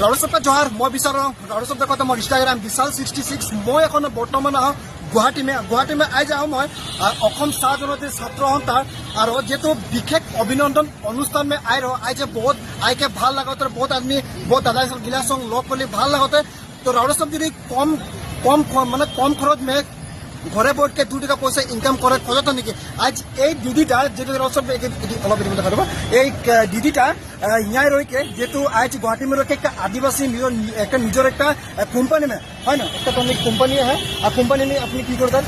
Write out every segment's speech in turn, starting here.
ৰাউডছপ্পা জহাৰ মই বিচাৰোঁ ৰাউডছপ্পা কথা মই ইনষ্টাগ্ৰাম বিশাল 66 মই এখন বৰ্তমান গুৱাহাটী মে আই যাওঁ মই অসম চাহ জনজাতীয় ছাত্ৰ সন্থাৰ আৰু যেহেতু বিশেষ অভিনন্দন অনুষ্ঠান में आए रहो आज बहुत आए के ভাল लागत बहुत आदमी बहुत दादा गिला संग लग कर ভাল लागते तो राउडसप जी कम माने कम खरच में घरे बैठ के 2 टका पैसा इनकाम करे खोजत नेকি आज এই দিদিটা যেটা রাউডসপ অলপ দিবলে কাটব এই দিদিটা ইয়াই রইকে যেহেতু আজ গুৱাহাটী में रखे একটা आदिवासी নিজের একটা কোম্পানি में है ना একটা কোম্পানি है আর কোম্পানি में আপনি কি করতেন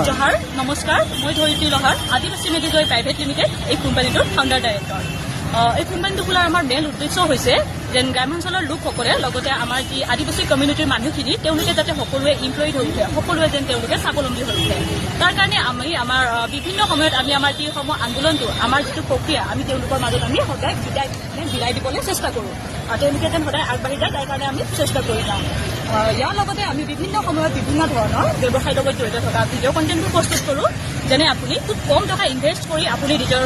জহাৰ নমস্কাৰ মই ধৰিত্ৰী লহাৰ আদিবাসী মেডিজয় প্ৰাইভেট লিমিটেড এই কোম্পানীটোৰ ফাউণ্ডাৰ ডাইৰেক্টৰ এই কোম্পানীটো খোলাৰ আমাৰ মেইন উদ্দেশ্য হৈছে যেন গ্ৰামাঞ্চলৰ লোকসকলে লগতে আমাৰ যি আদিবাসী কমিউনিটিৰ মানুহখিনি তেওঁলোকে যাতে সকলোৱে এমপ্লয়ড হৈ উঠে সকলোৱে যেন তেওঁলোকে স্বাৱলম্বী হৈ উঠে তাৰ কাৰণে আমি আমাৰ বিভিন্ন সময়ত আমি আমাৰ যিসমূহ আন্দোলনটো আমাৰ যিটো প্ৰক্ৰিয়া আমি তেওঁলোকৰ মাজত আমি সদায় বিলাই দিবলৈ চেষ্টা কৰোঁ তেওঁলোকে যেন সদায় আগবাঢ়ি যায় তাৰ কাৰণে আমি চেষ্টা কৰি যাওঁ ইয়াৰ লগতে আমি বিভিন্ন সময়ত বিভিন্ন ধৰণৰ ব্যৱসায়ৰ লগত জড়িত থকা ভিডিঅ' কণ্টেণ্টবোৰ প্ৰস্তুত কৰোঁ যেনে আপুনি খুব কম টকা ইনভেষ্ট কৰি আপুনি নিজৰ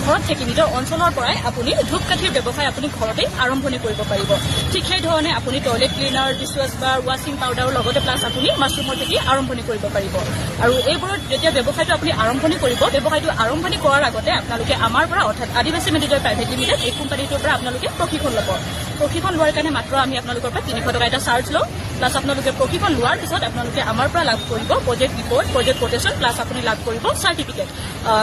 ঘৰত থাকি নিজৰ অঞ্চলৰ পৰাই আপুনি ধূপকাঠিৰ ব্যৱসায় আপুনি ঘৰতেই আৰম্ভণি কৰিব পাৰিব ঠিক সেইধৰণে আপুনি টয়লেট ক্লিনাৰ ডিছৱাছ বা ৱাশ্বিং পাউডাৰৰ লগতে প্লাছ আপুনি মাছৰুমৰ থাকি আৰম্ভণি কৰিব পাৰিব আৰু এইবোৰত যেতিয়া ব্যৱসায়টো আপুনি আৰম্ভণি কৰিব ব্যৱসায়টো আৰম্ভণি কৰাৰ আগতে আপোনালোকে আমাৰ পৰা অৰ্থাৎ আদিবাসী মেডিজয় প্ৰাইভেট লিমিটেড এই কোম্পানীটোৰ পৰা আপোনালোকে প্ৰশিক্ষণ ল'ব প্ৰশিক্ষণ লোৱাৰ কাৰণে মাত্ৰ আমি আপোনালোকৰ পৰা 300 টকা এটা চাৰ্জ লওঁ প্লাছ আপোনালোকে প্ৰশিক্ষণ লোৱাৰ পিছত আপোনালোকে আমাৰ পৰা লাভ কৰিব project report project quotation plus আপুনি লাভ কৰিব চাৰ্টিফিকেট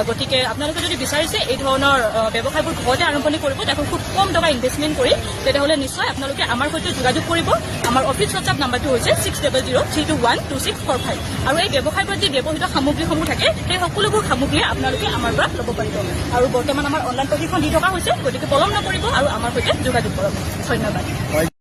গতিকে আপোনালোকে যদি বিচাৰিছে এই ধৰণৰ ব্যৱসায়বোৰ ঘৰতে আৰম্ভণি কৰিব তাকো খুব কম টকা ইনভেষ্টমেণ্ট কৰি তেতিয়াহ'লে নিশ্চয় আপোনালোকে আমাৰ সৈতে যোগাযোগ কৰিব আমাৰ অফিচ হোৱাটছআপ নাম্বাৰটো হৈছে 6003212645 আৰু এই ব্যৱসায়বোৰত যি ব্যৱহৃত সামগ্ৰীসমূহ থাকে সেই সকলোবোৰ সামগ্ৰী আপোনালোকে আমাৰ পৰা ল'ব পাৰিব আৰু বৰ্তমান আমাৰ অনলাইন প্ৰশিক্ষণ দি থকা হৈছে গতিকে পলম নকৰিব আৰু আমাৰ সৈতে যোগাযোগ কৰক ধন্যবাদ